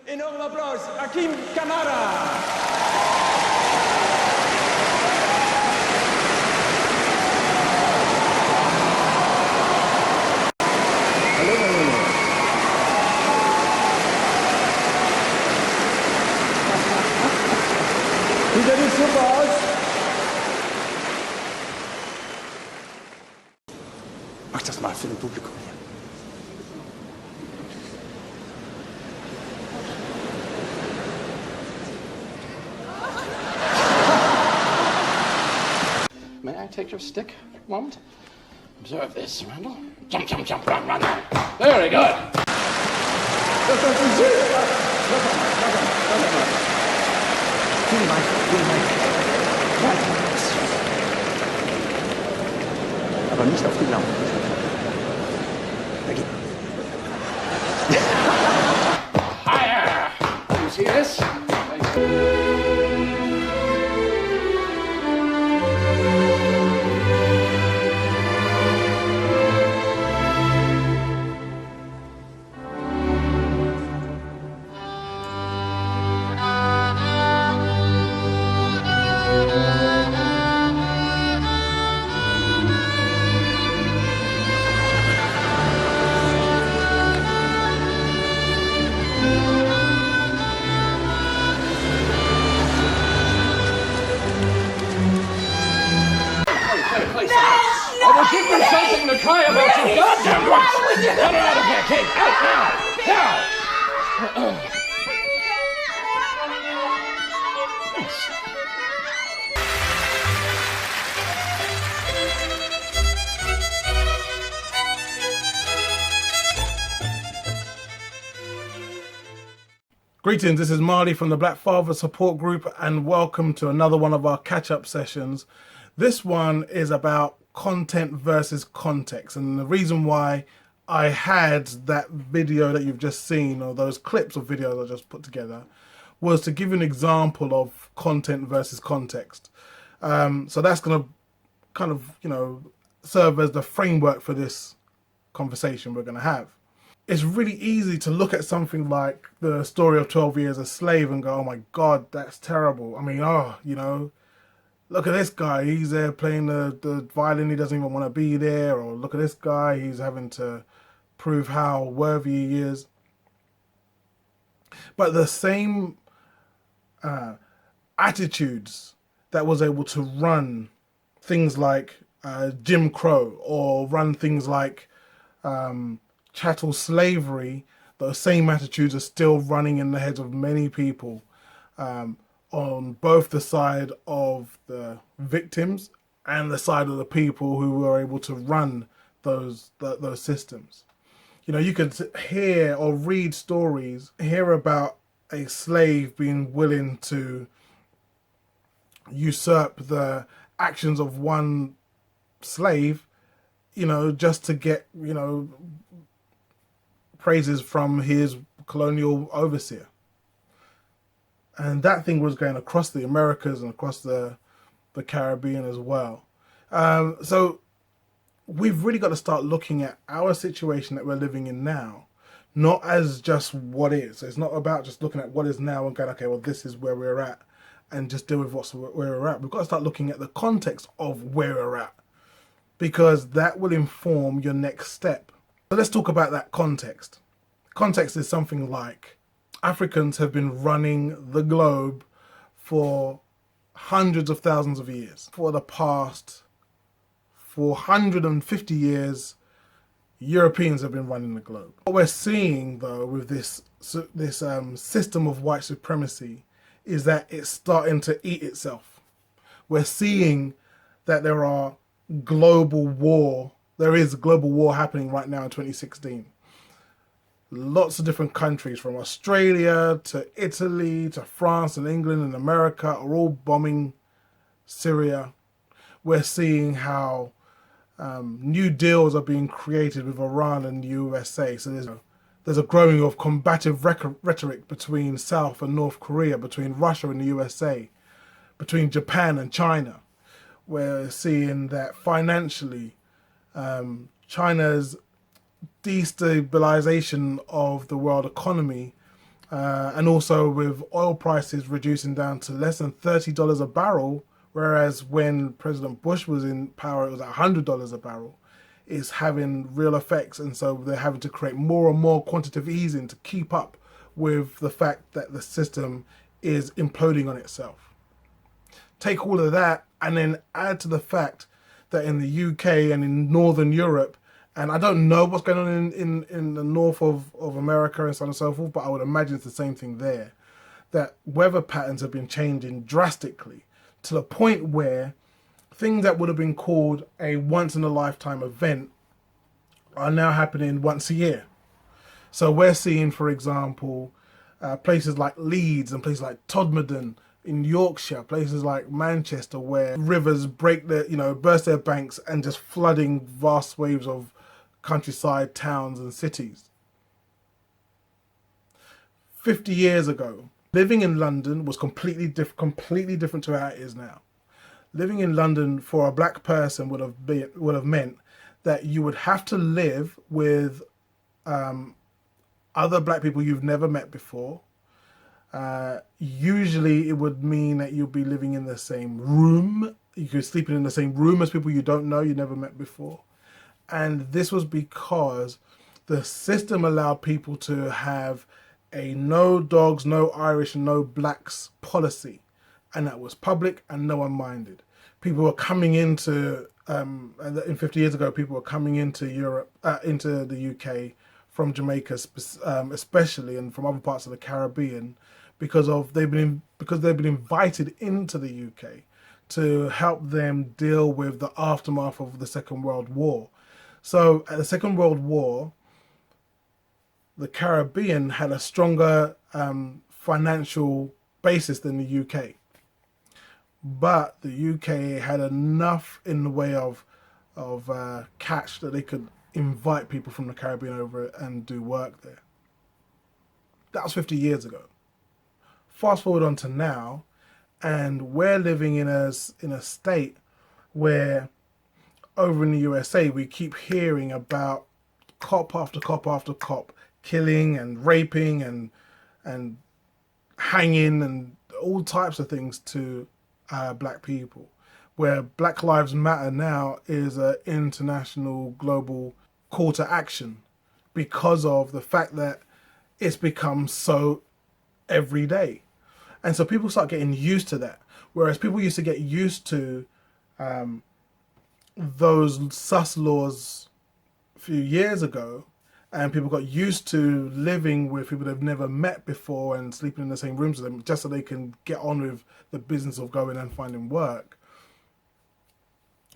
Enorme applaus, Hakim Kamara. Sieht ja nicht super aus. Mach das mal für den Publikum hier. May I take your stick for a moment? Observe this, Randall. Jump, jump, jump, run, run. Very good. Das ist ein Schild. Viel weiter. Aber nicht auf die Lampe. Da geht. Higher. You see this? I will give you something to cry about, you goddamn once! Get her out of here, Kate! Out now! Now! Yes. Greetings, this is Marley from the Black Father Support Group and welcome to another one of our catch-up sessions. This one is about content versus context, and the reason why I had that video that you've just seen, or those clips of videos I just put together, was to give you an example of content versus context. So that's going to kind of, serve as the framework for this conversation we're going to have. It's really easy to look at something like the story of 12 Years a Slave and go, oh my God, that's terrible. I mean, look at this guy, he's there playing the violin, he doesn't even want to be there. Or look at this guy, he's having to prove how worthy he is. But the same attitudes that was able to run things like Jim Crow, or run things like chattel slavery, those same attitudes are still running in the heads of many people, on both the side of the victims and the side of the people who were able to run those systems. You could hear or read stories, hear about a slave being willing to usurp the actions of one slave, just to get, praises from his colonial overseer. And that thing was going across the Americas and across the Caribbean as well. So we've really got to start looking at our situation that we're living in now, not as just what is. So it's not about just looking at what is now and going, okay, well, this is where we're at, and just deal with where we're at. We've got to start looking at the context of where we're at, because that will inform your next step. So let's talk about that context. Context is something like Africans have been running the globe for hundreds of thousands of years. For the past 450 years, Europeans have been running the globe. What we're seeing, though, with this system of white supremacy is that it's starting to eat itself. We're seeing that there is global war happening right now in 2016. Lots of different countries, from Australia to Italy to France and England and America, are all bombing Syria. We're seeing how new deals are being created with Iran and the USA. So there's a growing of combative rhetoric between South and North Korea, between Russia and the USA, between Japan and China. We're seeing that financially, China's destabilization of the world economy And also with oil prices reducing down to less than $30 a barrel, whereas when President Bush was in power, it was $100 a barrel, is having real effects. And so they're having to create more and more quantitative easing to keep up with the fact that the system is imploding on itself. Take all of that and then add to the fact that in the UK and in Northern Europe, and I don't know what's going on in the north of America and so on and so forth, but I would imagine it's the same thing there, that weather patterns have been changing drastically to the point where things that would have been called a once-in-a-lifetime event are now happening once a year. So we're seeing, for example, places like Leeds and places like Todmorden in Yorkshire, places like Manchester, where rivers break their, burst their banks and just flooding vast waves of countryside, towns and cities. 50 years ago, living in London was completely different to how it is now. Living in London for a black person would have meant that you would have to live with other black people you've never met before. Usually it would mean that you'll be living in the same room. You could sleep in the same room as people you don't know, you never met before. And this was because the system allowed people to have a no dogs, no Irish, no blacks policy. And that was public and no one minded. People were coming into, in 50 years ago, people were coming into Europe, into the UK from Jamaica especially, and from other parts of the Caribbean, because they've been invited into the UK to help them deal with the aftermath of the Second World War. So at the Second World War, the Caribbean had a stronger financial basis than the UK. But the UK had enough in the way of cash that they could invite people from the Caribbean over and do work there. That was 50 years ago. Fast forward on to now, and we're living in a state where over in the USA we keep hearing about cop after cop after cop killing and raping and hanging and all types of things to black people, where Black Lives Matter now is an international global call to action because of the fact that it's become so every day. And so people start getting used to that. Whereas people used to get used to those sus laws a few years ago, and people got used to living with people they've never met before and sleeping in the same rooms with them just so they can get on with the business of going and finding work.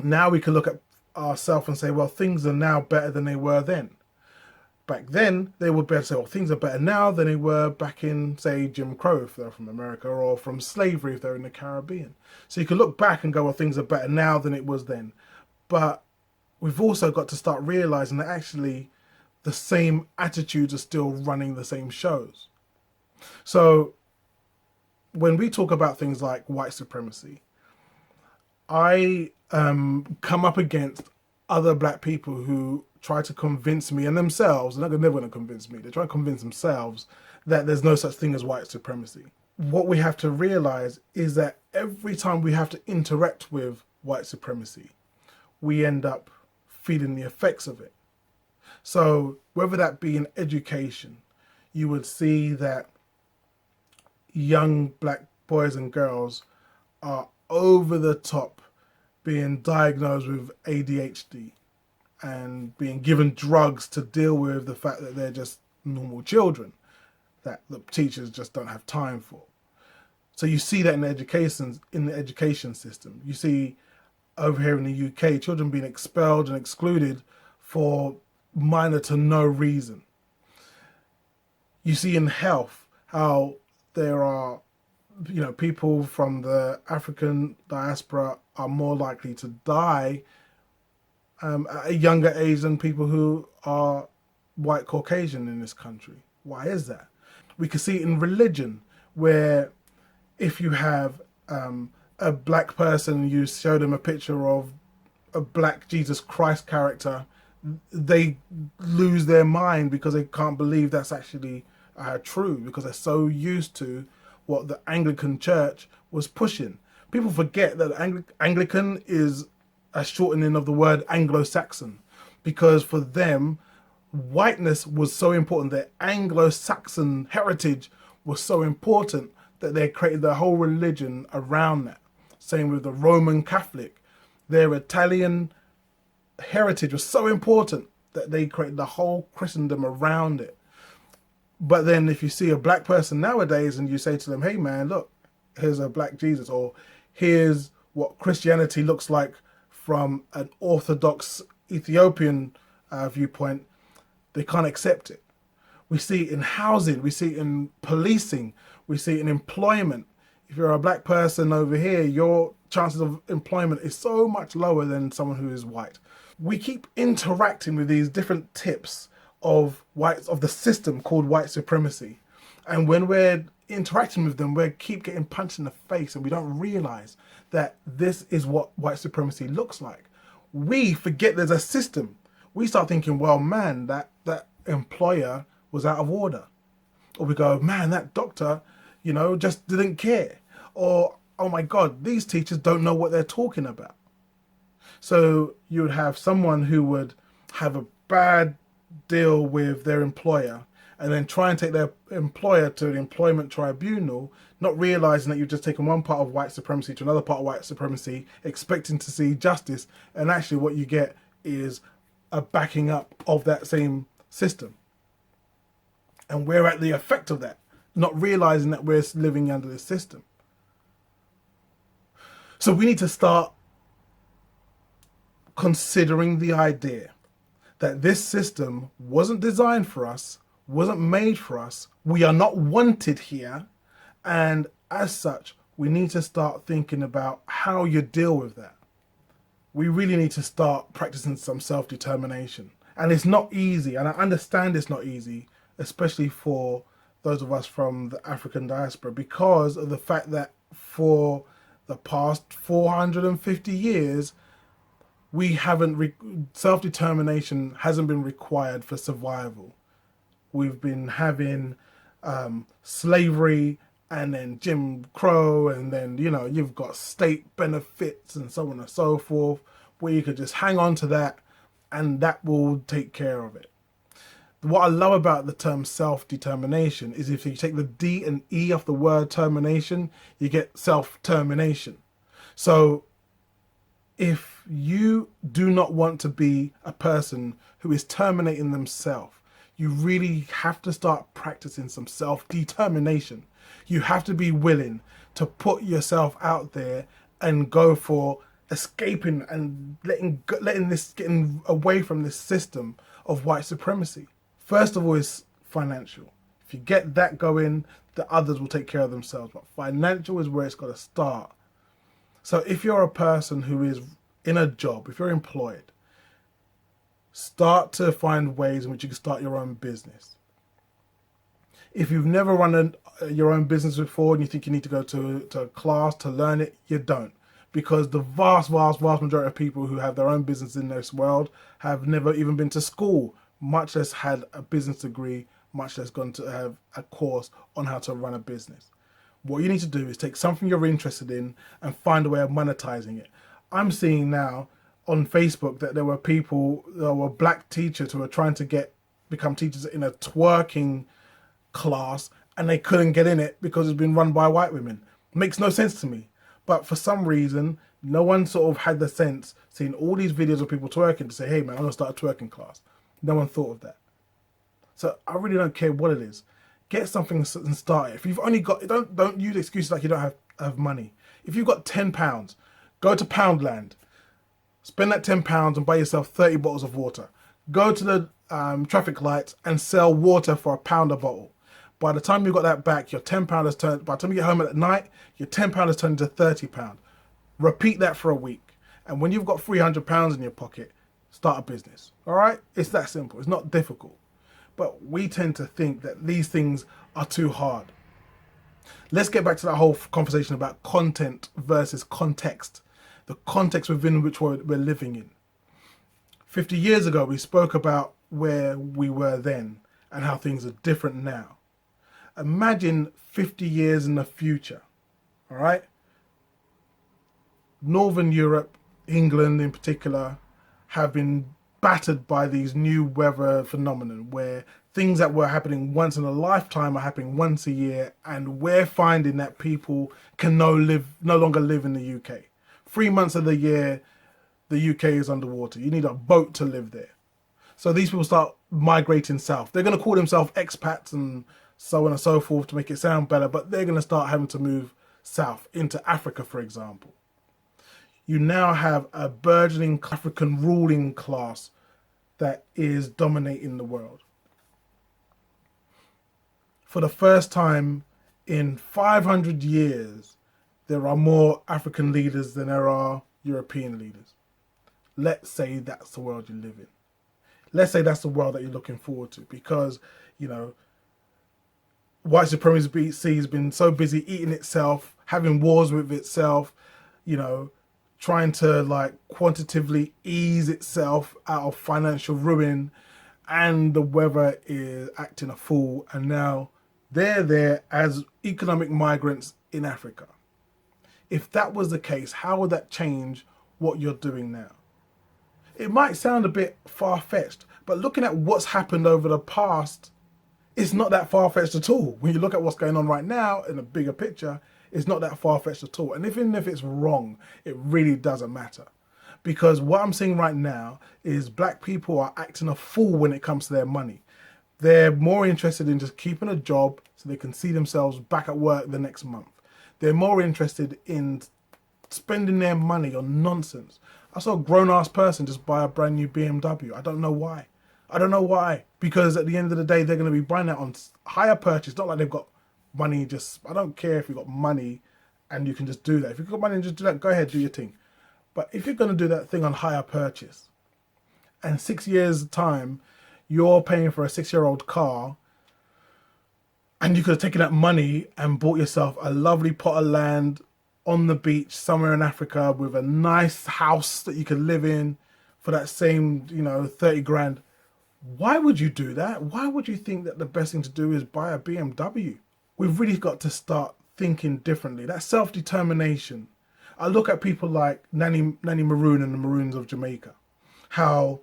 Now we can look at ourselves and say, well, things are now better than they were then. Back then, they would be able to say, well, things are better now than they were back in, say, Jim Crow, if they're from America, or from slavery, if they're in the Caribbean. So you can look back and go, well, things are better now than it was then. But we've also got to start realizing that actually the same attitudes are still running the same shows. So when we talk about things like white supremacy, I come up against other black people who try to convince me, and themselves, they're never going to convince me, they try to convince themselves that there's no such thing as white supremacy. What we have to realize is that every time we have to interact with white supremacy, we end up feeling the effects of it. So whether that be in education, you would see that young black boys and girls are over the top being diagnosed with ADHD and being given drugs to deal with the fact that they're just normal children that the teachers just don't have time for. So you see that in the education system. You see over here in the UK, children being expelled and excluded for minor to no reason. You see in health how there are, people from the African diaspora are more likely to die at a younger age than people who are white Caucasian in this country. Why is that? We can see it in religion, where if you have a black person, you show them a picture of a black Jesus Christ character, they lose their mind because they can't believe that's actually true, because they're so used to what the Anglican Church was pushing. People forget that Anglican is a shortening of the word Anglo-Saxon, because for them, whiteness was so important. Their Anglo-Saxon heritage was so important that they created their whole religion around that. Same with the Roman Catholic. Their Italian heritage was so important that they created the whole Christendom around it. But then if you see a black person nowadays and you say to them, hey man, look, here's a black Jesus, or here's what Christianity looks like from an Orthodox Ethiopian viewpoint, they can't accept it. We see it in housing, we see it in policing, we see it in employment. If you're a black person over here, your chances of employment is so much lower than someone who is white. We keep interacting with these different tips of the system called white supremacy. And when we're interacting with them, we keep getting punched in the face, and we don't realize that this is what white supremacy looks like. We forget there's a system. We start thinking, well, man, that employer was out of order. Or we go, man, that doctor, just didn't care. Or, oh my God, these teachers don't know what they're talking about. So you would have someone who would have a bad deal with their employer and then try and take their employer to the employment tribunal, not realizing that you've just taken one part of white supremacy to another part of white supremacy, expecting to see justice. And actually what you get is a backing up of that same system. And we're at the effect of that, not realizing that we're living under this system. So we need to start considering the idea that this system wasn't designed for us, wasn't made for us. We are not wanted here. And as such, we need to start thinking about how you deal with that. We really need to start practicing some self-determination. And it's not easy. And I understand it's not easy, especially for those of us from the African diaspora, because of the fact that for the past 450 years, we haven't, self-determination hasn't been required for survival. We've been having slavery, and then Jim Crow, and then, you've got state benefits and so on and so forth, where you could just hang on to that and that will take care of it. What I love about the term self-determination is if you take the D and E off the word termination, you get self-termination. So if you do not want to be a person who is terminating themselves, you really have to start practicing some self-determination. You have to be willing to put yourself out there and go for escaping and getting away from this system of white supremacy. First of all is financial. If you get that going, the others will take care of themselves. But financial is where it's got to start. So if you're a person who is in a job, if you're employed, start to find ways in which you can start your own business. If you've never run your own business before and you think you need to go to a class to learn it, you don't. Because the vast majority of people who have their own business in this world have never even been to school, much less had a business degree, much less gone to have a course on how to run a business. What you need to do is take something you're interested in and find a way of monetizing it. I'm seeing now on Facebook that there were people, there were black teachers who were trying to become teachers in a twerking class, and they couldn't get in it because it's been run by white women. Makes no sense to me. But for some reason, no one sort of had the sense, seeing all these videos of people twerking, to say, hey man, I'm gonna start a twerking class. No one thought of that. So I really don't care what it is. Get something and start it. If you've only got, don't use excuses like you don't have money. If you've got £10, go to Poundland. Spend that £10 and buy yourself 30 bottles of water. Go to the traffic lights and sell water for £1 a bottle. By the time you got that back, your £10 has turned, by the time you get home at night, your £10 has turned into £30. Repeat that for a week. And when you've got £300 in your pocket, start a business. All right? It's that simple. It's not difficult. But we tend to think that these things are too hard. Let's get back to that whole conversation about content versus context. The context within which we're living in. 50 years ago, we spoke about where we were then and how things are different now. Imagine 50 years in the future, all right? Northern Europe, England in particular, have been battered by these new weather phenomenon where things that were happening once in a lifetime are happening once a year, and we're finding that people can no longer live in the UK. 3 months of the year, the UK is underwater. You need a boat to live there. So these people start migrating south. They're going to call themselves expats and so on and so forth to make it sound better, but they're going to start having to move south into Africa, for example. You now have a burgeoning African ruling class that is dominating the world. For the first time in 500 years, there are more African leaders than there are European leaders. Let's say that's the world you live in. Let's say that's the world that you're looking forward to, because, you know, white supremacy has been so busy eating itself, having wars with itself, you know, trying to like quantitatively ease itself out of financial ruin, and the weather is acting a fool, and now they're there as economic migrants in Africa. If that was the case, how would that change what you're doing now? It might sound a bit far-fetched, but looking at what's happened over the past, it's not that far-fetched at all. When you look at what's going on right now in a bigger picture, it's not that far-fetched at all. And even if it's wrong, it really doesn't matter. Because what I'm seeing right now is black people are acting a fool when it comes to their money. They're more interested in just keeping a job so they can see themselves back at work the next month. They're more interested in spending their money on nonsense. I saw a grown-ass person just buy a brand new BMW. I don't know why. I don't know why. Because at the end of the day, they're going to be buying that on hire purchase. Not like they've got money just... I don't care if you've got money and you can just do that. If you've got money and just do that, go ahead, do your thing. But if you're going to do that thing on hire purchase, and 6 years' time, you're paying for a 6-year-old car, and you could have taken that money and bought yourself a lovely plot of land on the beach somewhere in Africa with a nice house that you could live in for that same, 30 grand. Why would you do that? Why would you think that the best thing to do is buy a BMW? We've really got to start thinking differently. That self-determination. I look at people like Nanny Maroon and the Maroons of Jamaica, how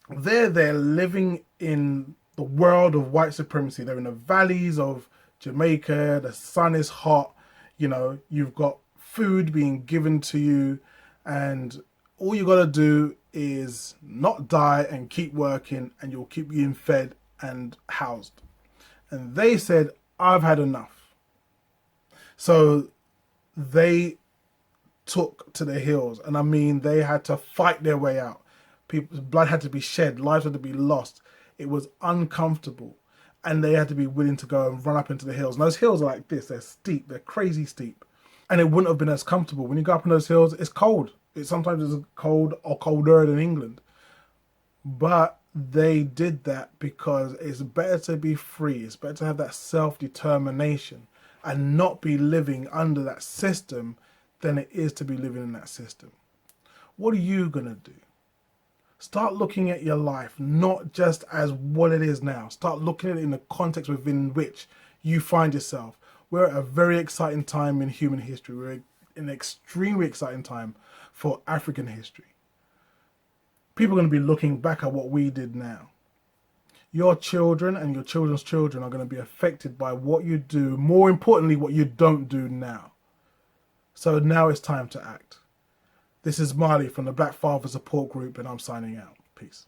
they're there living in the world of white supremacy. They're in the valleys of Jamaica. The sun is hot. You've got food being given to you, and all you got to do is not die and keep working, and you'll keep being fed and housed. And they said, I've had enough. So they took to the hills, and I mean, they had to fight their way out. People's blood had to be shed, lives had to be lost. It was uncomfortable. And they had to be willing to go and run up into the hills. And those hills are like this. They're steep. They're crazy steep. And it wouldn't have been as comfortable. When you go up in those hills, it's cold. It sometimes is cold or colder than England. But they did that because it's better to be free. It's better to have that self-determination and not be living under that system than it is to be living in that system. What are you going to do? Start looking at your life, not just as what it is now. Start looking at it in the context within which you find yourself. We're at a very exciting time in human history. We're in an extremely exciting time for African history. People are going to be looking back at what we did now. Your children and your children's children are going to be affected by what you do, more importantly, what you don't do now. So now it's time to act. This is Marley from the Black Father Support Group, and I'm signing out. Peace.